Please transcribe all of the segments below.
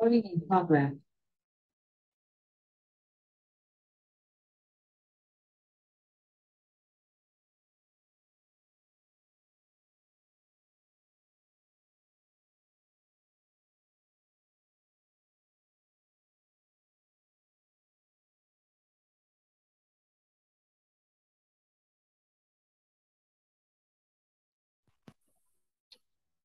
Oi, Fábio.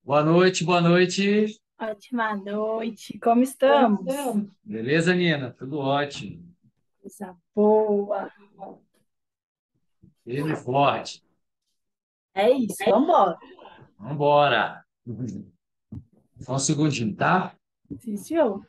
Boa noite, boa noite. Ótima noite, como Como estamos? estamos? Beleza, Nina? Tudo ótimo. Coisa boa. Firme e forte. É isso, vamos embora. Vambora. Só um segundinho, tá? Sim, senhor.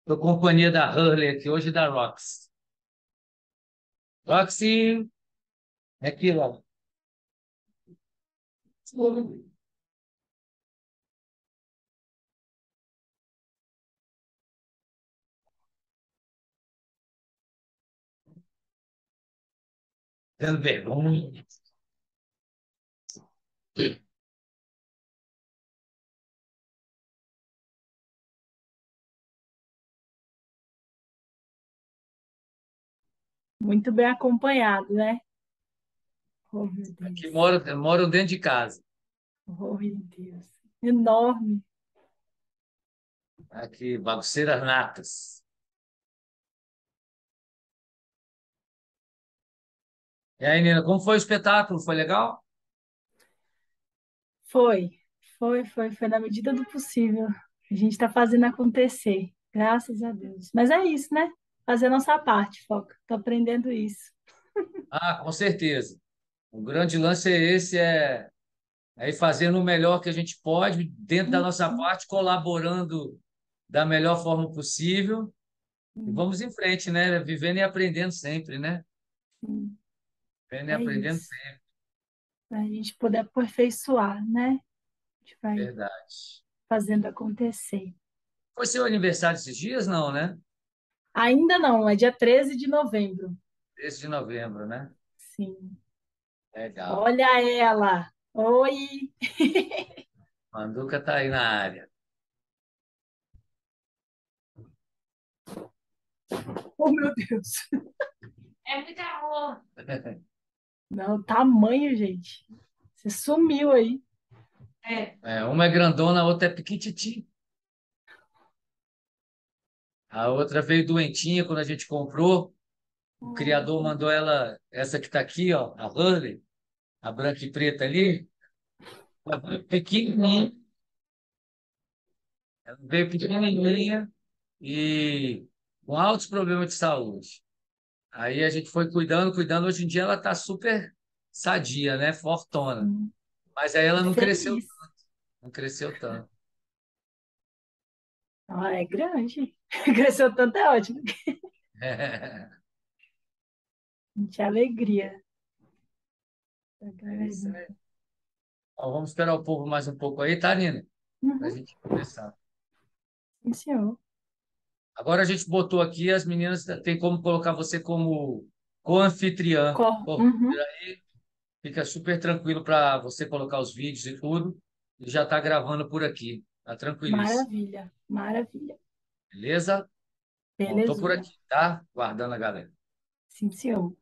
Tô companhia da Hurley aqui hoje e da Rox. Roxy, é aqui, ó. Tendo vergonha. Muito bem acompanhado, né? Oh, meu Aqui Deus. moram dentro de casa. Oh, meu Deus. Enorme. Aqui, bagunceiras natas. E aí, Nina, como foi o espetáculo? Foi legal? Foi, foi na medida do possível. A gente está fazendo acontecer, graças a Deus. Mas é isso, né? Fazer a nossa parte, Foca. Tô aprendendo isso. Ah, com certeza. O grande lance é esse, é ir fazendo o melhor que a gente pode, dentro da nossa Uhum. parte, colaborando da melhor forma possível. E Sim, vamos em frente, né? Vivendo e aprendendo sempre, né? sim. Vivendo e É aprendendo isso. sempre. Para a gente poder aperfeiçoar, né? A gente vai Verdade. fazendo acontecer. Foi seu aniversário esses dias? Não, né? Ainda não, é dia 13 de novembro. Esse de novembro, né? Sim. Legal. Olha ela. Oi! Manduca tá aí na área. Oh, meu Deus! É muito amor. Não, tamanho, gente. Você sumiu aí. Uma é grandona, a outra é piquititi. A outra veio doentinha quando a gente comprou. O criador mandou ela, essa que está aqui, ó, a Hurley, a branca e preta ali, ela veio pequenininha. Ela veio pequenininha e com altos problemas de saúde. Aí a gente foi cuidando, cuidando. Hoje em dia ela está super sadia, né? Fortona. Hum, Mas aí ela Que não cresceu, feliz. não cresceu tanto. Ah, é grande. Cresceu tanto, é ótimo. Gente, alegria. É isso aí. Ó, vamos esperar o povo mais um pouco aí, tá, Nina? Para a Uhum, gente começar. sim, senhor. Agora a gente botou aqui, as meninas tem como colocar você como co-anfitriã. Pô, Uhum. fica super tranquilo para você colocar os vídeos e tudo. E já está gravando por aqui. Tá tranquilíssimo. Maravilha, maravilha. Beleza? Bom, tô por Belezinha. aqui, tá? Guardando a galera. Sim, senhor.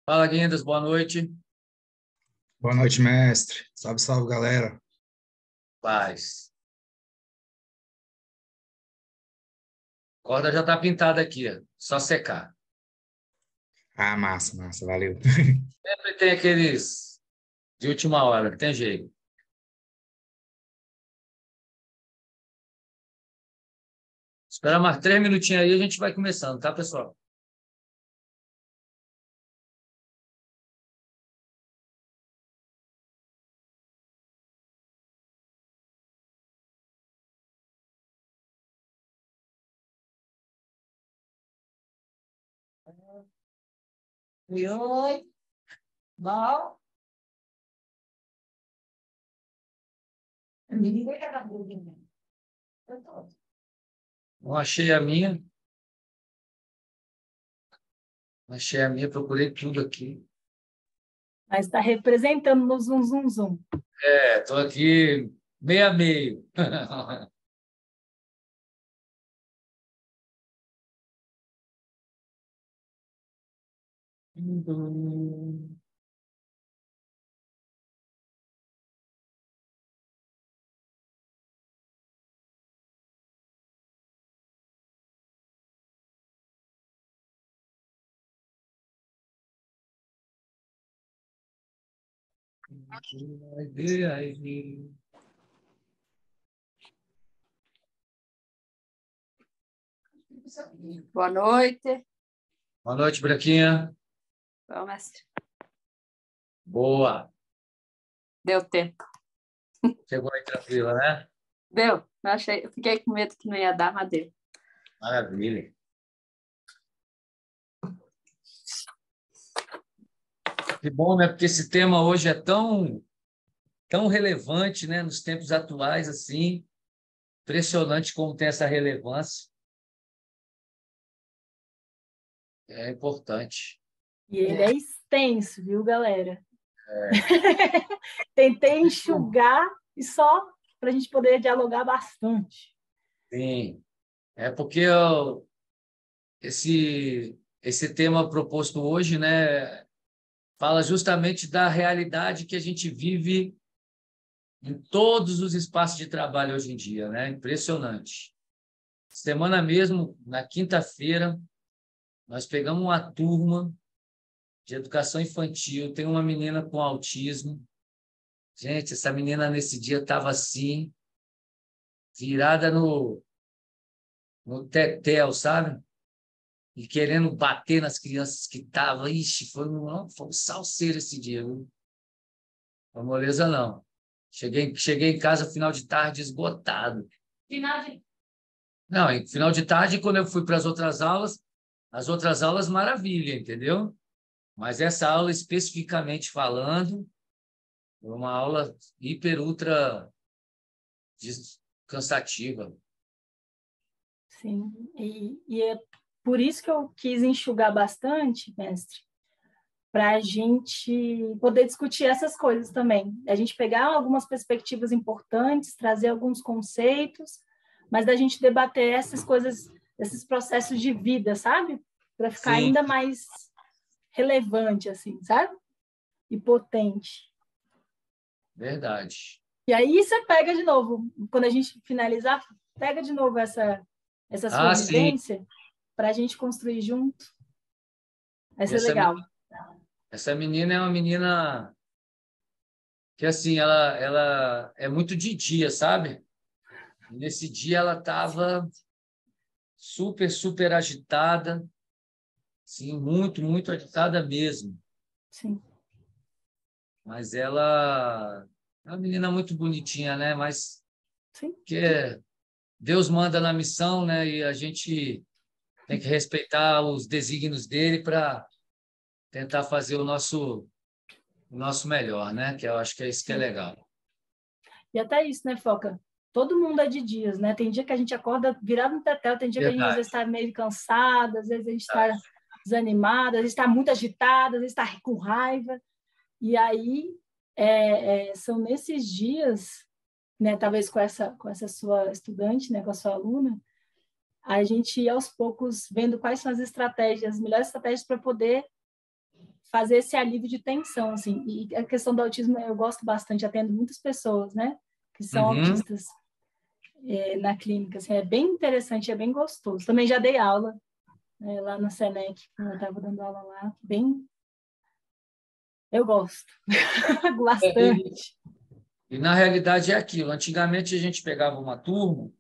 Fala, Guindas, boa noite. Boa noite, mestre. Salve, salve, galera. Paz. A corda já está pintada aqui, ó. Só secar. Ah, massa, massa, valeu. Sempre tem aqueles de última hora, não tem jeito. Espera mais 3 minutinhos aí, a gente vai começando, tá, pessoal? Oi, oi. Bom. Não achei a minha. Achei a minha, procurei tudo aqui. Mas está representando no Zoom, Zoom, Zoom. Estou aqui meio a meio. Boa noite. Boa noite, Branquinha. Bom, mestre. Boa. Deu tempo. Chegou aí tranquila, né? Deu. Eu fiquei com medo que não ia dar, mas deu. Maravilha. Que bom, né? Porque esse tema hoje é tão relevante, né? Nos tempos atuais, assim. Impressionante como tem essa relevância. É importante. E ele é extenso, viu, galera? Tentei enxugar e só para a gente poder dialogar bastante. Sim. É porque esse tema proposto hoje, né? Fala justamente da realidade que a gente vive em todos os espaços de trabalho hoje em dia, né? Impressionante. Semana mesmo, na quinta-feira, nós pegamos uma turma de educação infantil, tem uma menina com autismo. Gente, essa menina nesse dia estava assim, virada no tetel, sabe? E querendo bater nas crianças que estavam. Ixi, foi um salseiro esse dia, viu? Não moleza, não. Cheguei em casa final de tarde esgotado. Final de... Não, em final de tarde, quando eu fui para as outras aulas, maravilha, entendeu? Mas essa aula, especificamente falando, foi uma aula hiper, ultra cansativa. Sim, e é por isso que eu quis enxugar bastante, mestre, para a gente poder discutir essas coisas também. A gente pegar algumas perspectivas importantes, trazer alguns conceitos, mas da gente debater essas coisas, esses processos de vida, sabe? Para ficar Sim, ainda mais relevante, assim, sabe? E potente. verdade. E aí você pega de novo, quando a gente finalizar, pega de novo essa sua Ah, sim. vivência para a gente construir junto. Vai ser Essa, legal. essa menina é uma menina que, assim, ela é muito de dia, sabe? E nesse dia ela estava super, super agitada, sim, muito, muito agitada mesmo. Sim, Mas ela é uma menina muito bonitinha, né? Mas sim. que Deus manda na missão, né? E a gente tem que respeitar os desígnios dele para tentar fazer o nosso melhor, né? Que eu acho que é isso que é Sim. legal. E até isso, né, Foca? Todo mundo é de dias, né? Tem dia que a gente acorda virado no tetel, tem dia que a gente às vezes Verdade. está meio cansada, às vezes a gente está desanimada, às vezes está muito agitada, às vezes está com raiva. E aí são nesses dias, né, talvez com essa sua estudante, né, com a sua aluna, a gente ir aos poucos vendo quais são as melhores estratégias para poder fazer esse alívio de tensão, assim. E a questão do autismo eu gosto bastante, atendo muitas pessoas, né, que são Uhum. autistas na clínica, assim, é bem interessante, é bem gostoso. Também já dei aula lá na Senec, quando eu estava dando aula lá, bem, eu gosto bastante. E, na realidade é aquilo. Antigamente a gente pegava uma turma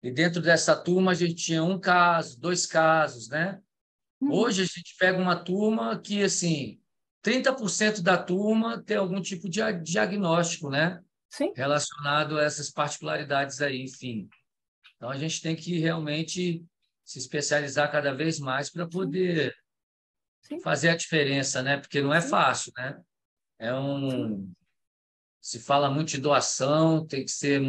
e dentro dessa turma a gente tinha um caso, dois casos, né? Hoje a gente pega uma turma que, assim, 30% da turma tem algum tipo de diagnóstico, né? Sim, Relacionado a essas particularidades aí, enfim. Então, a gente tem que realmente se especializar cada vez mais para poder sim, fazer a diferença, né? Porque não é sim, fácil, né? É sim, um... Se fala muito de doação, tem que ser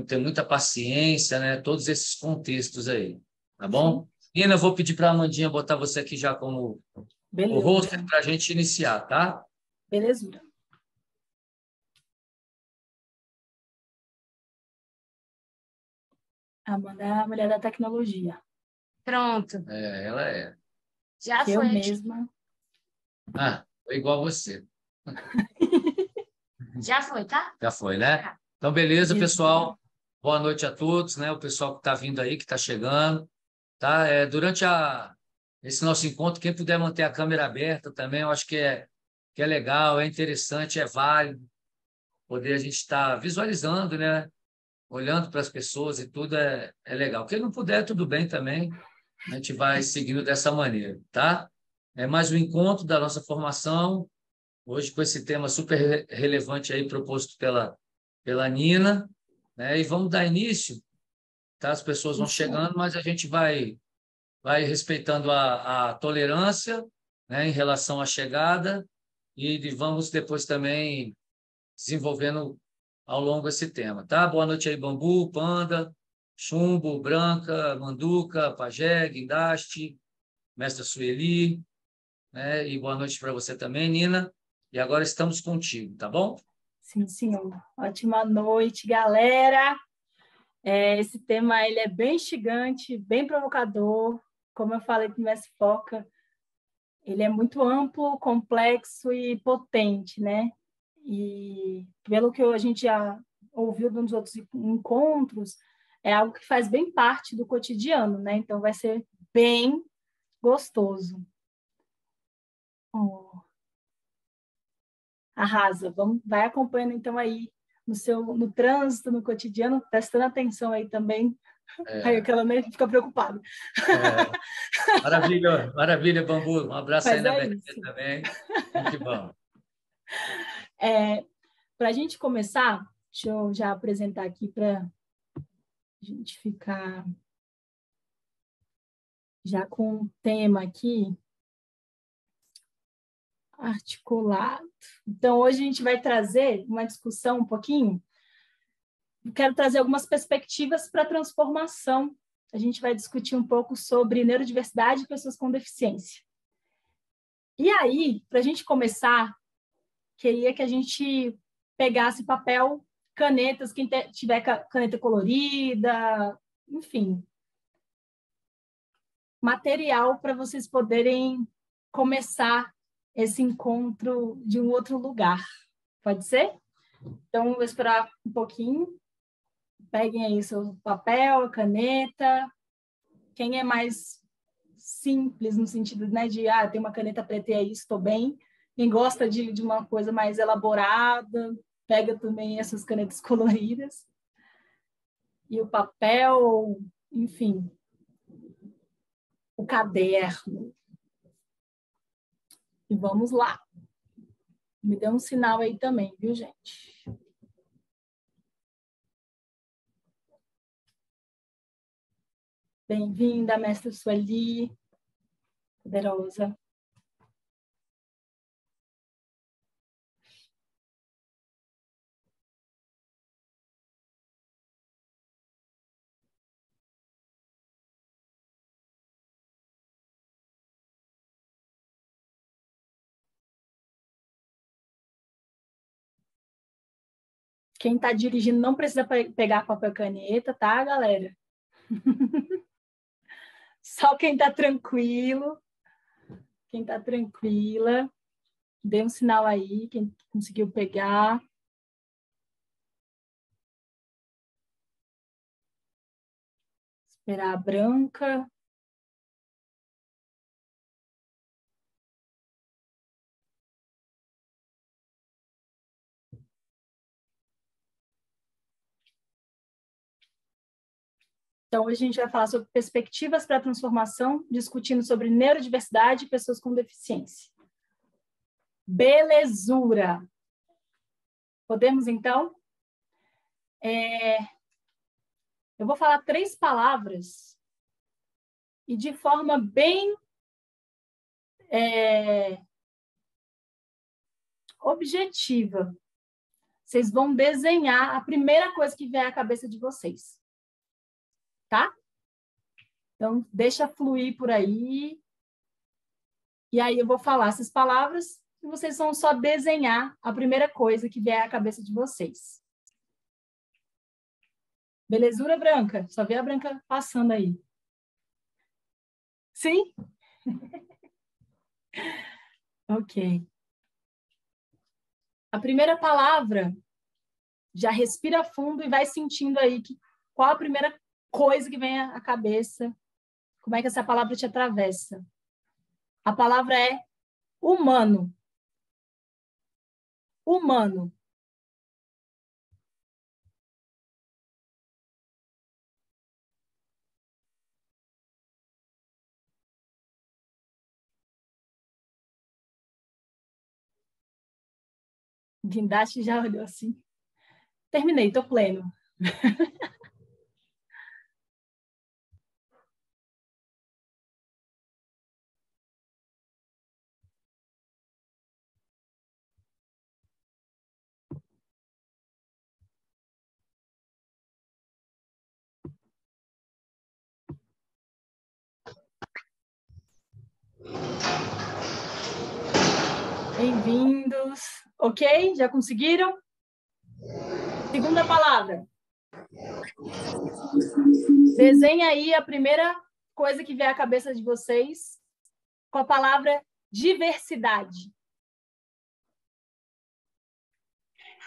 ter muita paciência, né? Todos esses contextos aí, tá sim. bom? Nina, eu vou pedir para a Amandinha botar você aqui já como o host Beleza, para a gente iniciar, tá? belezura. Amanda é a mulher da tecnologia, Pronto, Ela é. já que eu foi aqui. mesma. Ah, foi igual a você. Já foi, tá? Já foi, né? Então, beleza, Beleza. pessoal. Boa noite a todos, né? O pessoal que está vindo aí, que está chegando, tá? Durante esse nosso encontro, quem puder manter a câmera aberta também, eu acho que é legal, é interessante, é válido poder a gente estar visualizando, né? Olhando para as pessoas e tudo é legal. Quem não puder, tudo bem também. A gente vai seguindo dessa maneira, tá? É mais um encontro da nossa formação, hoje com esse tema super relevante aí proposto pela Nina, né? E vamos dar início, tá? As pessoas vão Isso aí. chegando, mas a gente vai respeitando a tolerância, né, em relação à chegada e vamos depois também desenvolvendo ao longo esse tema, tá? Boa noite aí, Bambu, Panda, Chumbo, Branca, Manduca, Pajé, Guindaste, Mestra Sueli, né? E boa noite para você também, Nina. E agora estamos contigo, tá bom? Sim, senhor. Ótima noite, galera. Esse tema ele é bem instigante, bem provocador. Como eu falei para o Mestre Foca, ele é muito amplo, complexo e potente, né? E pelo que a gente já ouviu nos outros encontros, é algo que faz bem parte do cotidiano, né? Então vai ser bem gostoso. Oh, arrasa. Vai acompanhando então aí no trânsito, no cotidiano, prestando atenção aí também. Aí É, aquela nem fica preocupada. é, maravilha, maravilha, Bambu. Um abraço aí Mas na é BRT isso. também. Vamos que vamos. Para a gente começar, deixa eu já apresentar aqui para a gente ficar já com o tema aqui articulado. Então, hoje a gente vai trazer uma discussão um pouquinho. Eu quero trazer algumas perspectivas para a transformação. A gente vai discutir um pouco sobre neurodiversidade e pessoas com deficiência. E aí, para a gente começar, queria que a gente pegasse papel, canetas, quem tiver caneta colorida, enfim, material para vocês poderem começar esse encontro de um outro lugar. Pode ser? Então, vou esperar um pouquinho. Peguem aí seu papel, caneta. Quem é mais simples no sentido, né, de tem uma caneta preta e é isso, estou bem. Quem gosta de uma coisa mais elaborada, pega também essas canetas coloridas. E o papel, enfim, o caderno. E vamos lá. Me dê um sinal aí também, viu, gente? Bem-vinda, mestra Sueli, poderosa. Quem está dirigindo não precisa pegar papel e caneta, tá, galera? Só quem está tranquilo, quem está tranquila, dê um sinal aí, quem conseguiu pegar. Esperar a branca. Então, hoje a gente vai falar sobre perspectivas para a transformação, discutindo sobre neurodiversidade e pessoas com deficiência. Belezura! Podemos, então? Eu vou falar 3 palavras e de forma bem objetiva. Vocês vão desenhar a primeira coisa que vier à cabeça de vocês. Tá? Então, deixa fluir por aí. E aí eu vou falar essas palavras e vocês vão só desenhar a primeira coisa que vier à cabeça de vocês. Belezura, Branca? Só vê a Branca passando aí. Sim? Ok. A primeira palavra, já respira fundo e vai sentindo aí qual a primeira coisa que vem à cabeça, como é que essa palavra te atravessa. A palavra é humano. Humano. Guindaste já olhou assim. Terminei, tô pleno. Bem-vindos. Ok? Já conseguiram? Segunda palavra. Desenha aí a primeira coisa que vier à cabeça de vocês com a palavra diversidade.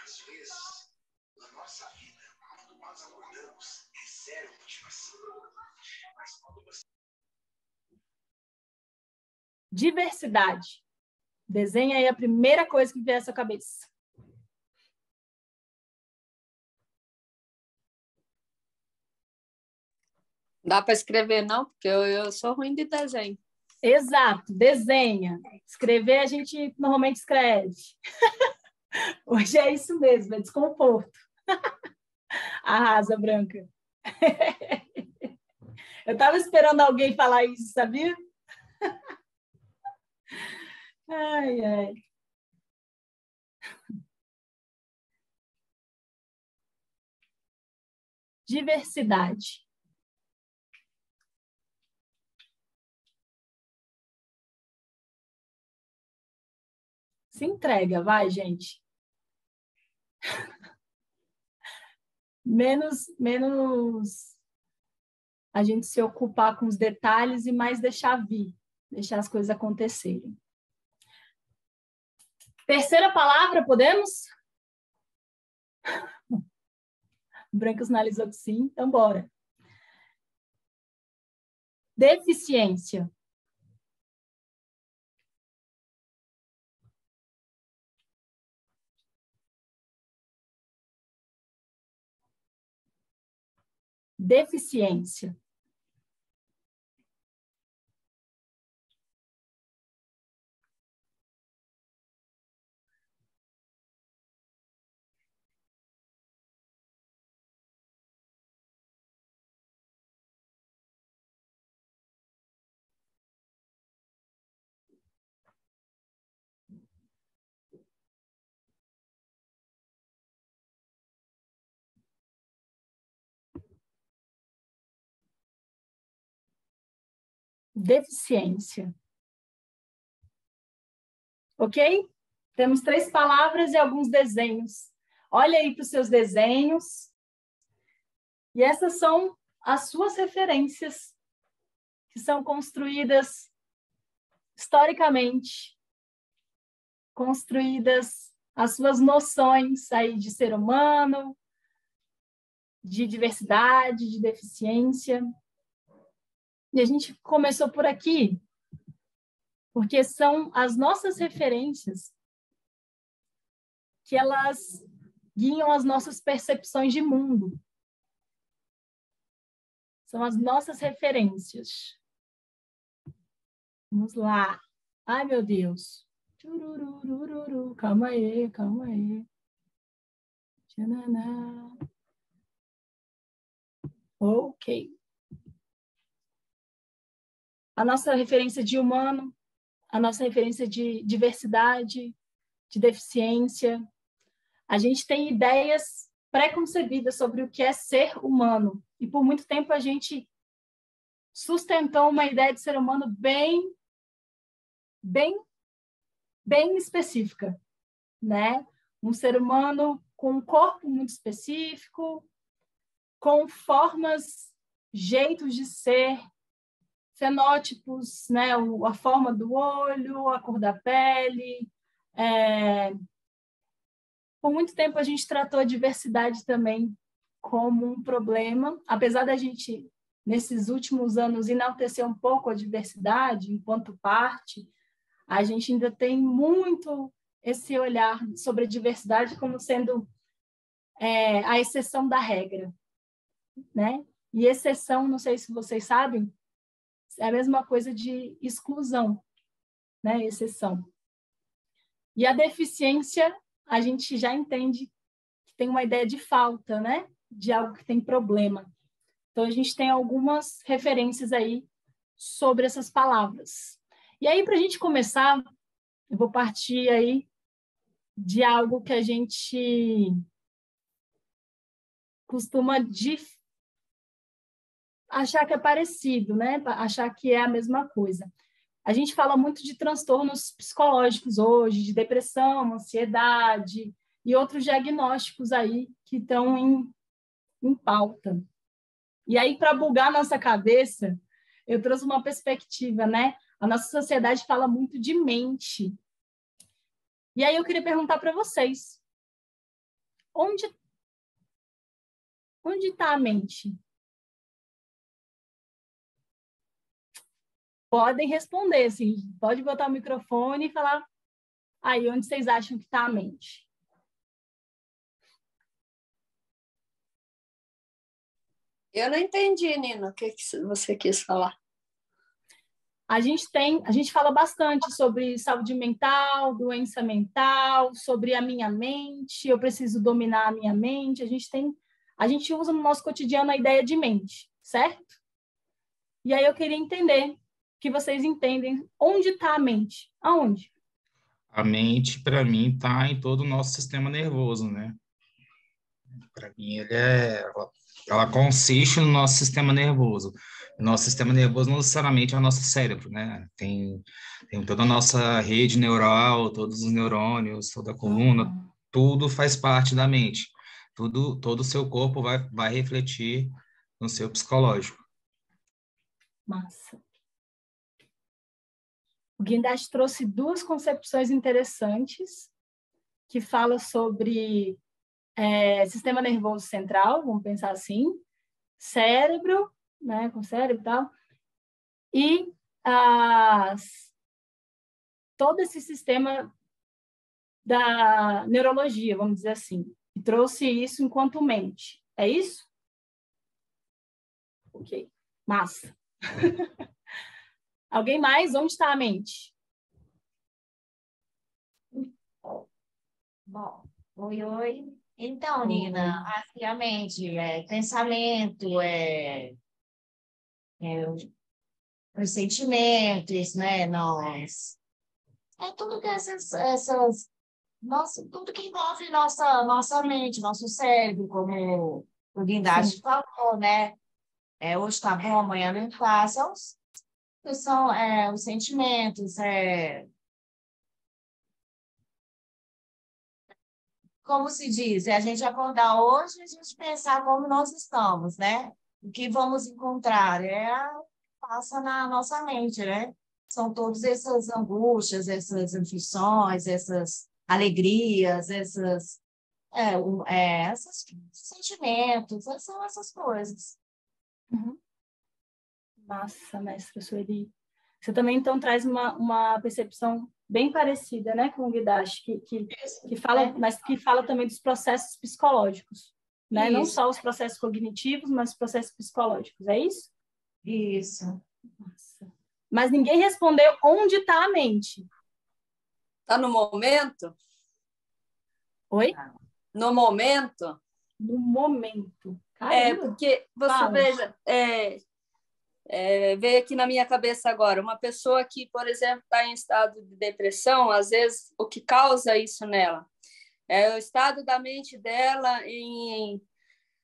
Às vezes, na nossa vida, quando nós acordamos, é zero motivação. Mas quando você... Diversidade. Desenha aí a primeira coisa que vier à sua cabeça. Dá para escrever, não? Porque eu sou ruim de desenho. Exato, desenha. Escrever a gente normalmente escreve. Hoje é isso mesmo, é desconforto. Arrasa, Branca. Eu estava esperando alguém falar isso, sabia? Ai, ai. Diversidade. Se entrega, vai, gente. Menos a gente se ocupar com os detalhes e mais deixar vir, deixar as coisas acontecerem. Terceira palavra, podemos? O Branco sinalizou que sim, então bora. Deficiência. Deficiência. Deficiência. Ok? Temos 3 palavras e alguns desenhos. Olha aí para os seus desenhos. E essas são as suas referências, que são construídas historicamente, construídas as suas noções aí de ser humano, de diversidade, de deficiência. E a gente começou por aqui, porque são as nossas referências que elas guiam as nossas percepções de mundo. São as nossas referências. Vamos lá. Ai, meu Deus. Turururururu. Calma aí, calma aí. Tchananá. Ok. A nossa referência de humano, a nossa referência de diversidade, de deficiência. A gente tem ideias preconcebidas sobre o que é ser humano. E por muito tempo a gente sustentou uma ideia de ser humano bem específica, né? Um ser humano com um corpo muito específico, com formas, jeitos de ser, fenótipos, né? A forma do olho, a cor da pele. Por muito tempo a gente tratou a diversidade também como um problema, apesar da gente, nesses últimos anos, enaltecer um pouco a diversidade enquanto parte, a gente ainda tem muito esse olhar sobre a diversidade como sendo a exceção da regra, né? E exceção, não sei se vocês sabem, é a mesma coisa de exclusão, né? Exceção. E a deficiência, a gente já entende que tem uma ideia de falta, né? De algo que tem problema. Então, a gente tem algumas referências aí sobre essas palavras. E aí, para a gente começar, eu vou partir aí de algo que a gente costuma achar que é parecido, né? Achar que é a mesma coisa. A gente fala muito de transtornos psicológicos hoje, de depressão, ansiedade e outros diagnósticos aí que estão em pauta. E aí, para bugar a nossa cabeça, eu trouxe uma perspectiva, né? A nossa sociedade fala muito de mente. E aí eu queria perguntar para vocês, onde está a mente? Podem responder, assim, pode botar o microfone e falar aí onde vocês acham que está a mente. Eu não entendi, Nina, o que você quis falar. A gente fala bastante sobre saúde mental, doença mental, sobre a minha mente, eu preciso dominar a minha mente. A gente usa no nosso cotidiano a ideia de mente, certo? E aí eu queria entender que vocês entendem onde está a mente. Aonde? A mente, para mim, está em todo o nosso sistema nervoso, né? Para mim, ela consiste no nosso sistema nervoso. O nosso sistema nervoso não necessariamente é o nosso cérebro, né? Tem toda a nossa rede neural, todos os neurônios, toda a coluna, tudo faz parte da mente. Todo o seu corpo vai refletir no seu psicológico. Massa. O Guindaste trouxe duas concepções interessantes que falam sobre sistema nervoso central, vamos pensar assim, cérebro, né, com cérebro e tal, e todo esse sistema da neurologia, vamos dizer assim, e trouxe isso enquanto mente. É isso? Ok, massa. Alguém mais? Onde está a mente? Bom, oi. Então, Nina, assim, a mente pensamento, os sentimentos, né? Tudo que tudo que envolve nossa mente, nosso cérebro, como o Guindaste falou, né? Hoje tá bom, amanhã não tá. São os sentimentos, como se diz, a gente acordar hoje e a gente pensar como nós estamos, né? O que vamos encontrar passa na nossa mente, né? São todas essas angústias, essas aflições, essas alegrias, esses sentimentos, são essas coisas. Uhum. Massa, mestra Sueli. Você também, então, traz uma percepção bem parecida, né, com o Guidashi, que fala, mas que fala também dos processos psicológicos. né? Não Isso. só os processos cognitivos, mas os processos psicológicos, é isso? Isso. Nossa. Mas ninguém respondeu onde está a mente. Está no momento? Oi? No momento? No momento. Caramba. Porque você Fala. veja, veio aqui na minha cabeça agora, uma pessoa que, por exemplo, está em estado de depressão, às vezes o que causa isso nela é o estado da mente dela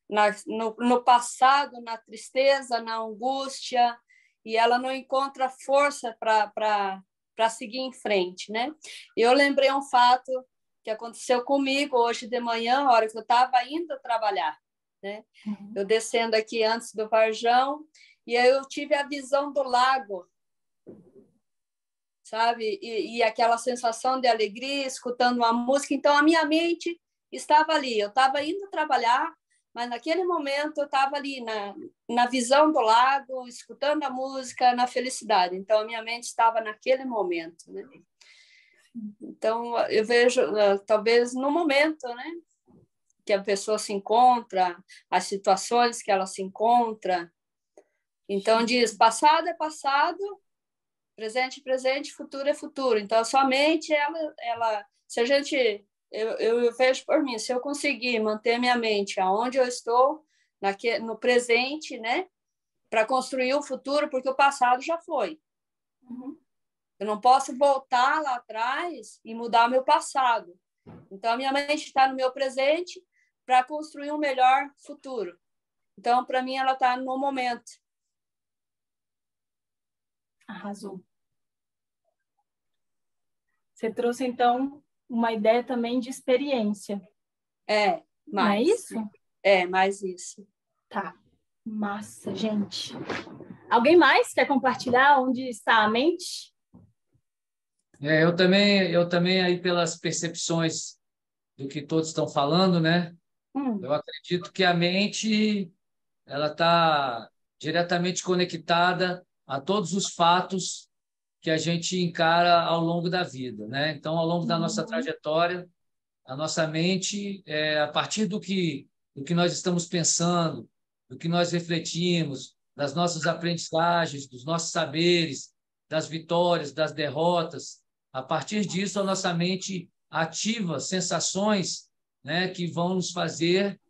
no passado, na tristeza, na angústia, e ela não encontra força para seguir em frente, né? Eu lembrei um fato que aconteceu comigo hoje de manhã, a hora que eu estava indo trabalhar, né? Eu descendo aqui antes do Varjão, e aí eu tive a visão do lago, sabe? E aquela sensação de alegria, escutando uma música. Então, a minha mente estava ali. Eu estava indo trabalhar, mas naquele momento eu estava ali na visão do lago, escutando a música, na felicidade. Então, a minha mente estava naquele momento, né? Então, eu vejo, talvez no momento, né, que a pessoa se encontra, as situações que ela se encontra. Então, diz, passado é passado, presente é presente, futuro é futuro. Então, a sua mente, ela se a gente, eu vejo por mim, se eu conseguir manter minha mente aonde eu estou, no presente, né, para construir o futuro, porque o passado já foi. Eu não posso voltar lá atrás e mudar meu passado. Então, a minha mente está no meu presente para construir um melhor futuro. Então, para mim, ela está no momento. Arrasou. Você trouxe, então, uma ideia também de experiência. Não é isso? Mais isso. Tá. Massa, gente. Alguém mais quer compartilhar onde está a mente? Eu também aí pelas percepções do que todos estão falando, né? Eu acredito que a mente ela está diretamente conectada a todos os fatos que a gente encara ao longo da vida, né? Então, ao longo da nossa trajetória, a nossa mente, a partir do que nós estamos pensando, do que nós refletimos, das nossas aprendizagens, dos nossos saberes, das vitórias, das derrotas, a partir disso, a nossa mente ativa sensações, né, que vão nos fazer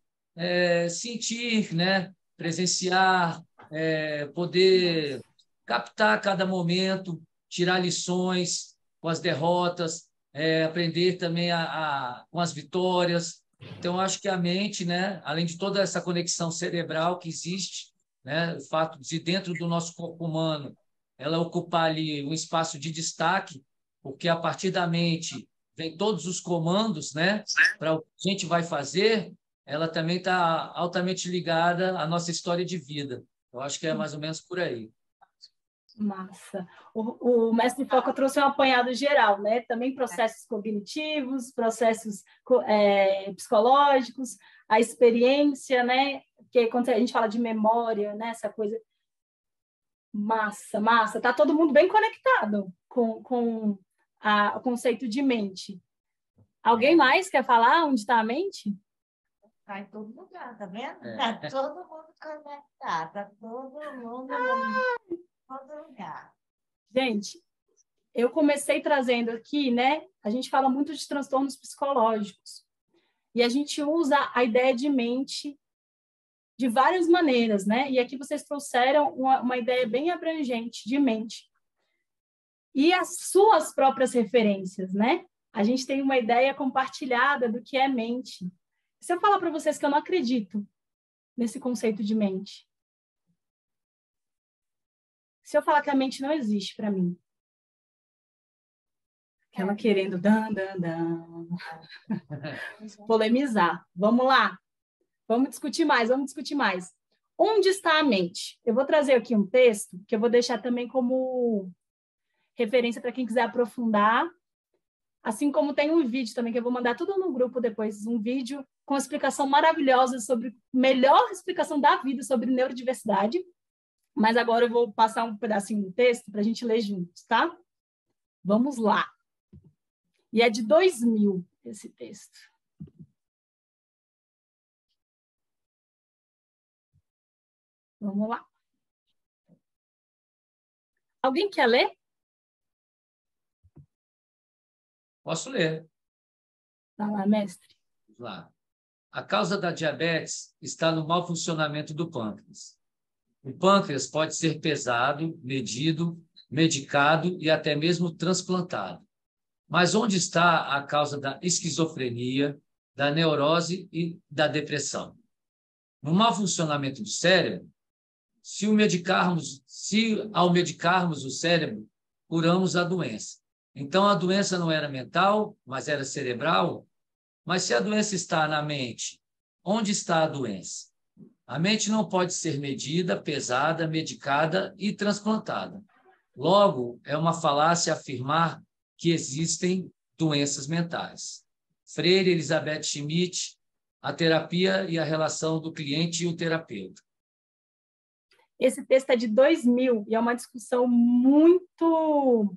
sentir, né, presenciar, poder captar cada momento, tirar lições com as derrotas, aprender também com as vitórias. Então, acho que a mente, né, além de toda essa conexão cerebral que existe, né, o fato de, dentro do nosso corpo humano, ela ocupar ali um espaço de destaque, porque a partir da mente vem todos os comandos, né, para o que a gente vai fazer, ela também está altamente ligada à nossa história de vida. Eu acho que é mais ou menos por aí. Massa. O mestre Foca trouxe um apanhado geral, né? Também processos cognitivos, processos psicológicos, a experiência, né? Que quando a gente fala de memória, né? Essa coisa. Massa, massa. Tá todo mundo bem conectado com o conceito de mente. Alguém mais quer falar onde está a mente? Está em todo lugar, tá vendo? Está todo mundo conectado, está todo mundo em todo lugar. Gente, eu comecei trazendo aqui, né? A gente fala muito de transtornos psicológicos. E a gente usa a ideia de mente de várias maneiras, né? E aqui vocês trouxeram uma ideia bem abrangente de mente. E as suas próprias referências, né? A gente tem uma ideia compartilhada do que é mente. Se eu falar para vocês que eu não acredito nesse conceito de mente, se eu falar que a mente não existe para mim, ela querendo polemizar. Vamos lá. Vamos discutir mais. Onde está a mente? Eu vou trazer aqui um texto que eu vou deixar também como referência para quem quiser aprofundar. Assim como tem um vídeo também, que eu vou mandar tudo no grupo depois, um vídeo com explicação maravilhosa sobre, melhor explicação da vida sobre neurodiversidade. Mas agora eu vou passar um pedacinho do texto para a gente ler juntos, tá? Vamos lá. E é de 2000, esse texto. Vamos lá. Alguém quer ler? Posso ler. Tá lá, mestre. Vamos lá. A causa da diabetes está no mau funcionamento do pâncreas. O pâncreas pode ser pesado, medido, medicado e até mesmo transplantado. Mas onde está a causa da esquizofrenia, da neurose e da depressão? No mau funcionamento do cérebro, se ao medicarmos o cérebro, curamos a doença. Então, a doença não era mental, mas era cerebral. Mas se a doença está na mente, onde está a doença? A mente não pode ser medida, pesada, medicada e transplantada. Logo, é uma falácia afirmar que existem doenças mentais. Freire, Elizabeth Schmidt, A terapia e a relação do cliente e o terapeuta. Esse texto é de 2000 e é uma discussão muito...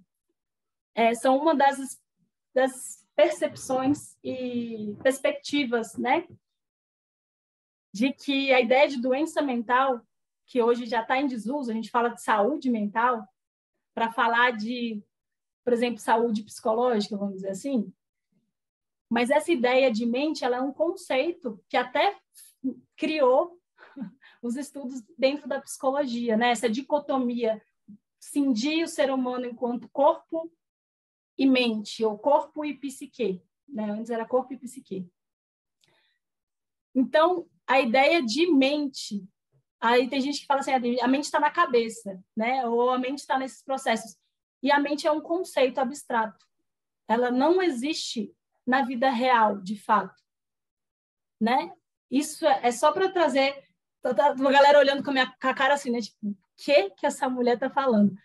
são uma das percepções e perspectivas, né? De que a ideia de doença mental, que hoje já está em desuso, a gente fala de saúde mental, para falar de, por exemplo, saúde psicológica, vamos dizer assim. Mas essa ideia de mente, ela é um conceito que até criou os estudos dentro da psicologia, né? Essa dicotomia, cindir o ser humano enquanto corpo e mente, ou corpo e psique, né? Antes era corpo e psique. Então, a ideia de mente, aí tem gente que fala assim, a mente está na cabeça, né? Ou a mente está nesses processos. E a mente é um conceito abstrato. Ela não existe na vida real, de fato, né? Isso é só para trazer uma galera olhando com a cara assim, né? Tipo, o que essa mulher está falando?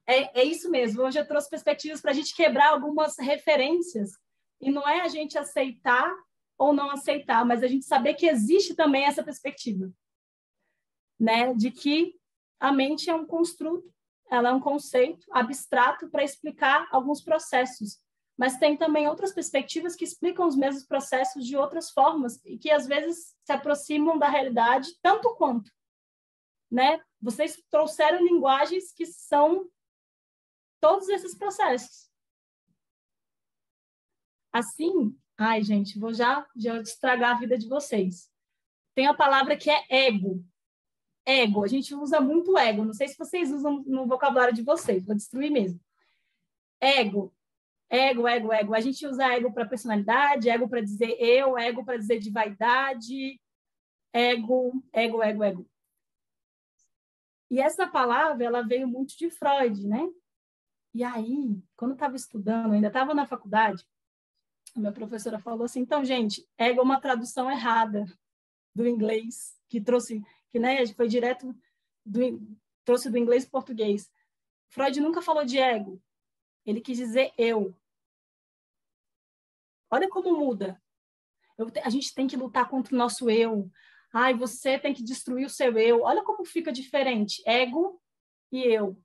É isso mesmo. Hoje eu trouxe perspectivas para a gente quebrar algumas referências. E não é a gente aceitar ou não aceitar, mas a gente saber que existe também essa perspectiva, né? De que a mente é um construto, ela é um conceito abstrato para explicar alguns processos. Mas tem também outras perspectivas que explicam os mesmos processos de outras formas e que, às vezes, se aproximam da realidade tanto quanto, né? Vocês trouxeram linguagens que são todos esses processos. Assim, ai, gente, vou já estragar a vida de vocês. Tem a palavra que é ego. Ego, a gente usa muito ego. Não sei se vocês usam no vocabulário de vocês, vou destruir mesmo. Ego. Ego. A gente usa ego para personalidade, ego para dizer eu, ego para dizer de vaidade, ego. E essa palavra, ela veio muito de Freud, né? E aí, quando eu estava estudando, ainda estava na faculdade, a minha professora falou assim, então, gente, ego é uma tradução errada do inglês, que né, foi direto, trouxe do inglês para o português. Freud nunca falou de ego. Ele quis dizer eu. Olha como muda. A gente tem que lutar contra o nosso eu. Ai, você tem que destruir o seu eu. Olha como fica diferente. Ego e eu.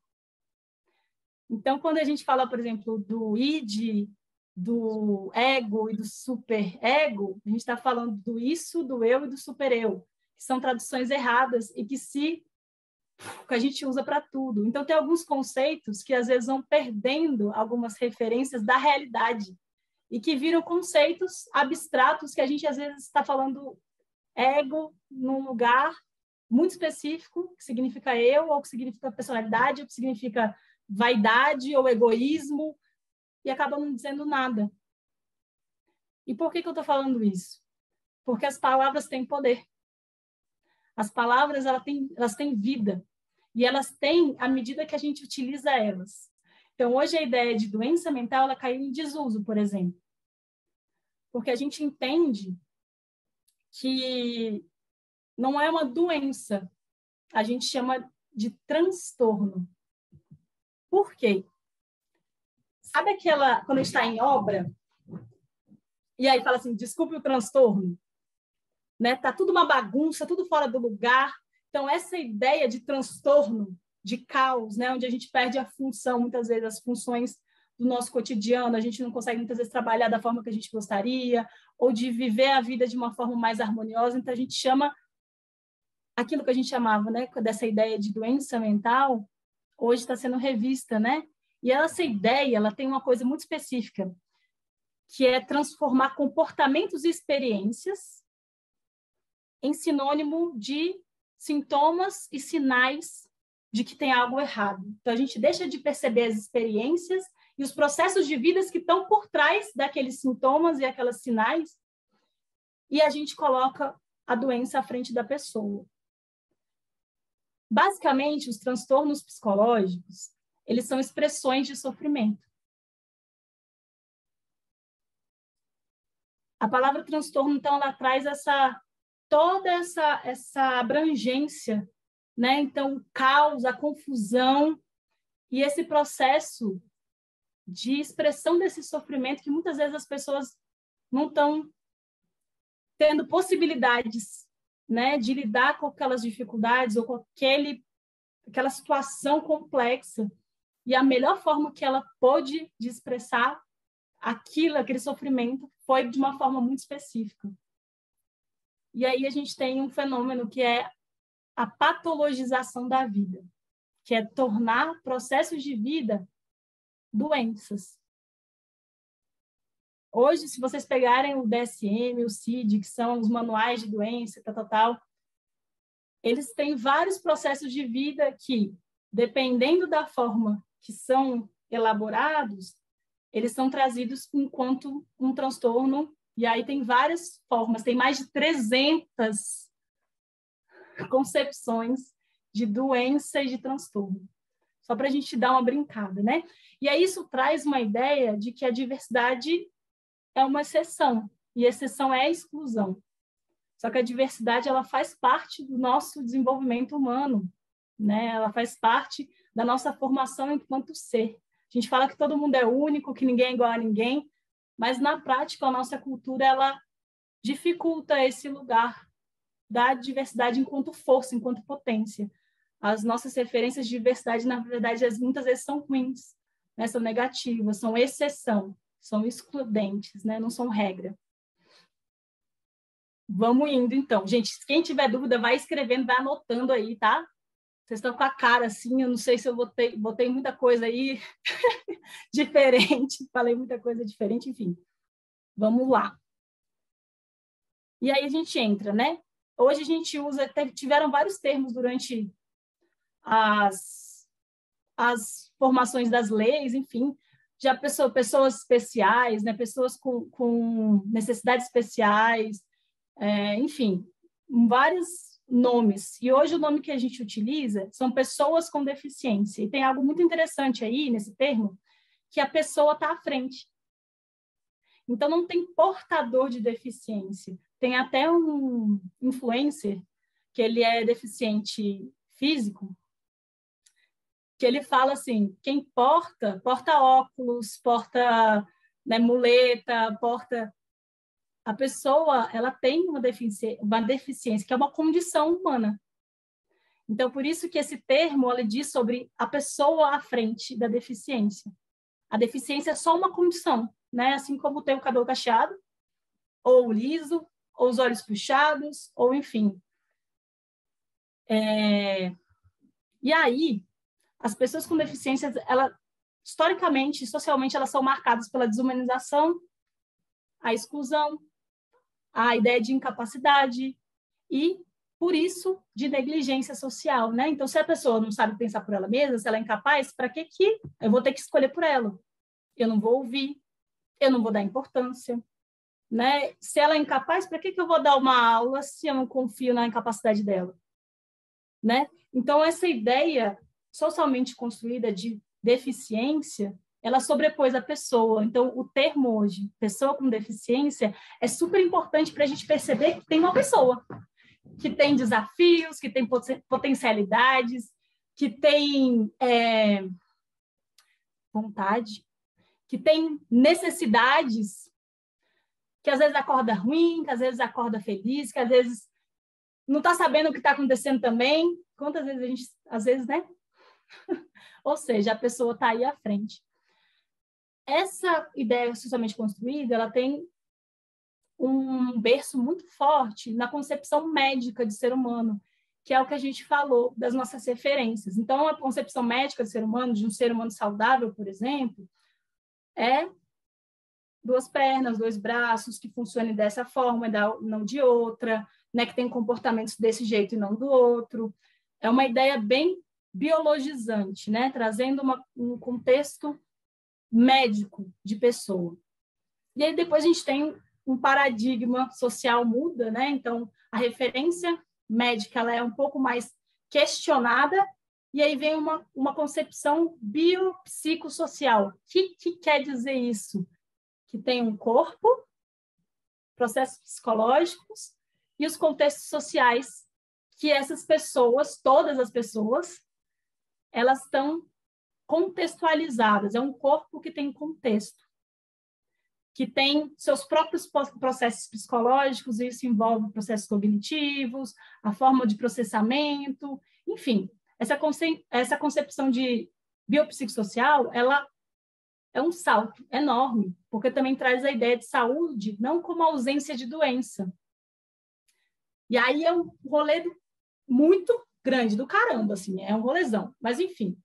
Então, quando a gente fala, por exemplo, do id, do ego e do superego, a gente está falando do isso, do eu e do supereu, que são traduções erradas e que a gente usa para tudo. Então, tem alguns conceitos que, às vezes, vão perdendo algumas referências da realidade e que viram conceitos abstratos que a gente, às vezes, está falando ego num lugar muito específico, que significa eu, ou que significa personalidade, ou que significa vaidade ou egoísmo, e acaba não dizendo nada. E por que eu estou falando isso? Porque as palavras têm poder. As palavras, elas têm vida. E elas têm à medida que a gente utiliza elas. Então, hoje a ideia de doença mental, ela caiu em desuso, por exemplo. Porque a gente entende que não é uma doença. A gente chama de transtorno. Por quê? Sabe quando a gente está em obra, e aí fala assim, desculpe o transtorno, né? Tá tudo uma bagunça, tudo fora do lugar. Então, essa ideia de transtorno, de caos, né? Onde a gente perde a função, muitas vezes, as funções do nosso cotidiano, a gente não consegue, muitas vezes, trabalhar da forma que a gente gostaria, ou de viver a vida de uma forma mais harmoniosa, então a gente chama aquilo que a gente chamava, né, dessa ideia de doença mental, hoje está sendo revista, né? E essa ideia, ela tem uma coisa muito específica, que é transformar comportamentos e experiências em sinônimo de sintomas e sinais de que tem algo errado. Então, a gente deixa de perceber as experiências e os processos de vida que estão por trás daqueles sintomas e aqueles sinais, e a gente coloca a doença à frente da pessoa. Basicamente, os transtornos psicológicos, eles são expressões de sofrimento. A palavra transtorno, então, ela traz toda essa abrangência, né? Então, o caos, a confusão e esse processo de expressão desse sofrimento que muitas vezes as pessoas não estão tendo possibilidades, né, de lidar com aquelas dificuldades ou com aquela situação complexa. E a melhor forma que ela pôde de expressar aquele sofrimento foi de uma forma muito específica. E aí a gente tem um fenômeno que é a patologização da vida, que é tornar processos de vida doenças. Hoje, se vocês pegarem o DSM, o CID, que são os manuais de doença, eles têm vários processos de vida que, dependendo da forma que são elaborados, eles são trazidos enquanto um transtorno, e aí tem várias formas, tem mais de 300 concepções de doença e de transtorno. Só para a gente dar uma brincada, né? E aí isso traz uma ideia de que a diversidade é uma exceção, e exceção é a exclusão. Só que a diversidade, ela faz parte do nosso desenvolvimento humano, né? Ela faz parte da nossa formação enquanto ser. A gente fala que todo mundo é único, que ninguém é igual a ninguém, mas na prática a nossa cultura, ela dificulta esse lugar da diversidade enquanto força, enquanto potência. As nossas referências de diversidade, na verdade, muitas vezes são ruins, né? São negativas, são exceção, são excludentes, né? Não são regra. Vamos indo, então. Gente, quem tiver dúvida, vai escrevendo, vai anotando aí, tá? Vocês estão com a cara assim, eu não sei se eu botei muita coisa aí diferente, falei muita coisa diferente, enfim. Vamos lá. E aí a gente entra, né? Hoje a gente tiveram vários termos durante as formações das leis, enfim, já pessoas especiais, né? Pessoas com necessidades especiais, enfim, vários nomes. E hoje o nome que a gente utiliza são pessoas com deficiência. E tem algo muito interessante aí nesse termo, que a pessoa está à frente. Então, não tem portador de deficiência. Tem até um influencer, que ele é deficiente físico, que ele fala assim, quem porta óculos, porta, né, muleta, porta... A pessoa, ela tem uma deficiência, que é uma condição humana. Então, por isso que esse termo, ele diz sobre a pessoa à frente da deficiência. A deficiência é só uma condição, né? Assim como tem o cabelo cacheado, ou liso, ou os olhos puxados, ou enfim. E aí, as pessoas com deficiências, historicamente, socialmente, elas são marcadas pela desumanização, a exclusão, a ideia de incapacidade e, por isso, de negligência social, né? Então, se a pessoa não sabe pensar por ela mesma, se ela é incapaz, para que eu vou ter que escolher por ela? Eu não vou ouvir, eu não vou dar importância, né? Se ela é incapaz, para que eu vou dar uma aula se eu não confio na incapacidade dela, né? Então, essa ideia socialmente construída de deficiência, ela sobrepôs a pessoa. Então, o termo hoje, pessoa com deficiência, é super importante para a gente perceber que tem uma pessoa que tem desafios, que tem potencialidades, que tem vontade, que tem necessidades, que às vezes acorda ruim, que às vezes acorda feliz, que às vezes não está sabendo o que está acontecendo também. Quantas vezes a gente, às vezes, né? Ou seja, a pessoa está aí à frente. Essa ideia socialmente construída, ela tem um berço muito forte na concepção médica de ser humano, que é o que a gente falou das nossas referências. Então, a concepção médica do ser humano, de um ser humano saudável, por exemplo, é 2 pernas, 2 braços, que funcionem dessa forma, não de outra, né, que tem comportamentos desse jeito e não do outro. É uma ideia bem biologizante, né, trazendo um contexto médico de pessoa. E aí depois a gente tem um paradigma social muda, né? Então, a referência médica ela é um pouco mais questionada, e aí vem uma concepção biopsicossocial. O que quer dizer isso? Que tem um corpo, processos psicológicos e os contextos sociais que essas pessoas, todas as pessoas, elas estão contextualizadas. É um corpo que tem contexto, que tem seus próprios processos psicológicos, e isso envolve processos cognitivos, a forma de processamento, enfim. Essa concepção de biopsicossocial, ela é um salto enorme, porque também traz a ideia de saúde não como ausência de doença. E aí é um rolê muito grande, do caramba, assim, é um rolezão, mas enfim.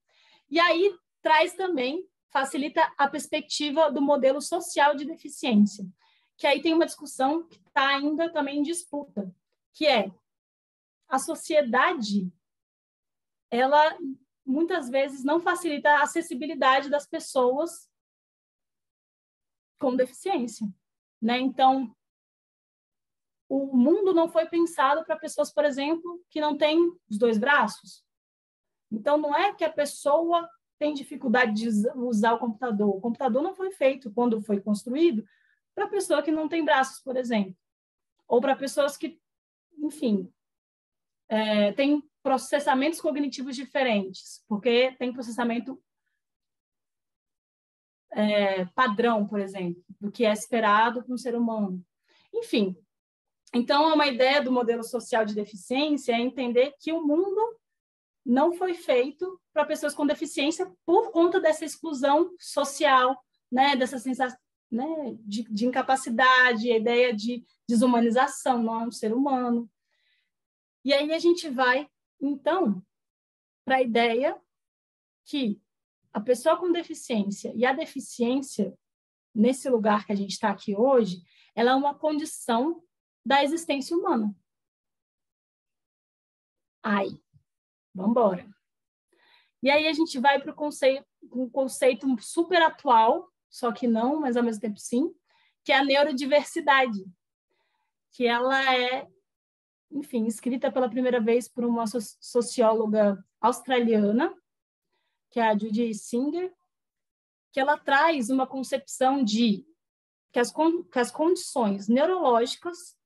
E aí traz também, facilita a perspectiva do modelo social de deficiência, que aí tem uma discussão que está ainda também em disputa, que é a sociedade, ela muitas vezes não facilita a acessibilidade das pessoas com deficiência, né? Então, o mundo não foi pensado para pessoas, por exemplo, que não têm os 2 braços. Então, não é que a pessoa tem dificuldade de usar o computador não foi feito, quando foi construído, para pessoa que não tem braços, por exemplo. Ou para pessoas que, enfim, têm processamentos cognitivos diferentes, porque tem processamento padrão, por exemplo, do que é esperado para um ser humano. Enfim, então, uma ideia do modelo social de deficiência é entender que o mundo não foi feito para pessoas com deficiência por conta dessa exclusão social, né, dessa sensação, né, de incapacidade, a ideia de desumanização, não é um ser humano. E aí a gente vai, então, para a ideia que a pessoa com deficiência e a deficiência, nesse lugar que a gente está aqui hoje, ela é uma condição da existência humana. Aí, vamos embora. E aí a gente vai para um conceito super atual, só que não, mas ao mesmo tempo sim, que é a neurodiversidade, que ela é, enfim, escrita pela primeira vez por uma socióloga australiana, que é a Judy Singer, que ela traz uma concepção de que as condições neurológicas,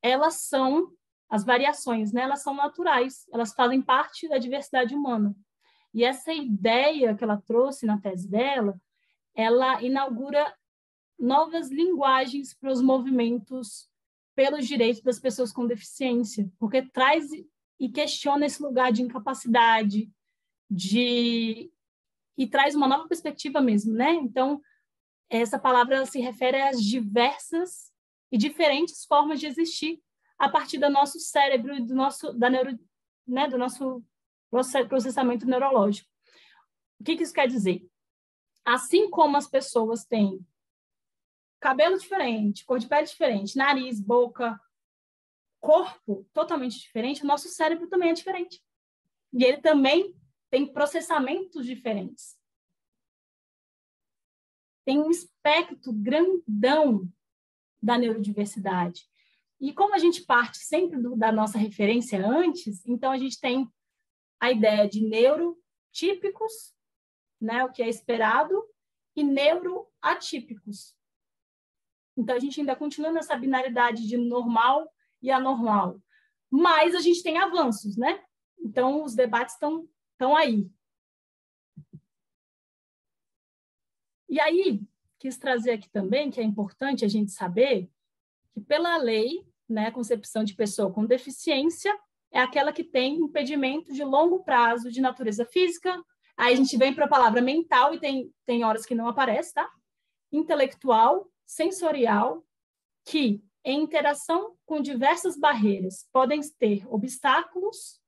elas são, as variações, né, elas são naturais, elas fazem parte da diversidade humana. E essa ideia que ela trouxe na tese dela, ela inaugura novas linguagens para os movimentos pelos direitos das pessoas com deficiência, porque traz e questiona esse lugar de incapacidade, e traz uma nova perspectiva mesmo, né? Então, essa palavra se refere às diversas e diferentes formas de existir a partir do nosso cérebro e do nosso processamento neurológico. O que isso quer dizer? Assim como as pessoas têm cabelo diferente, cor de pele diferente, nariz, boca, corpo totalmente diferente, o nosso cérebro também é diferente. E ele também tem processamentos diferentes. Tem um espectro grandão da neurodiversidade. E como a gente parte sempre da nossa referência antes, então a gente tem a ideia de neurotípicos, né, o que é esperado, e neuroatípicos. Então, a gente ainda continua nessa binaridade de normal e anormal. Mas a gente tem avanços, né? Então, os debates estão aí. E aí, quis trazer aqui também, que é importante a gente saber, que pela lei, né, a concepção de pessoa com deficiência é aquela que tem impedimento de longo prazo de natureza física. Aí a gente vem para a palavra mental, e tem horas que não aparece, tá? Intelectual, sensorial, que, em interação com diversas barreiras, podem ter obstáculos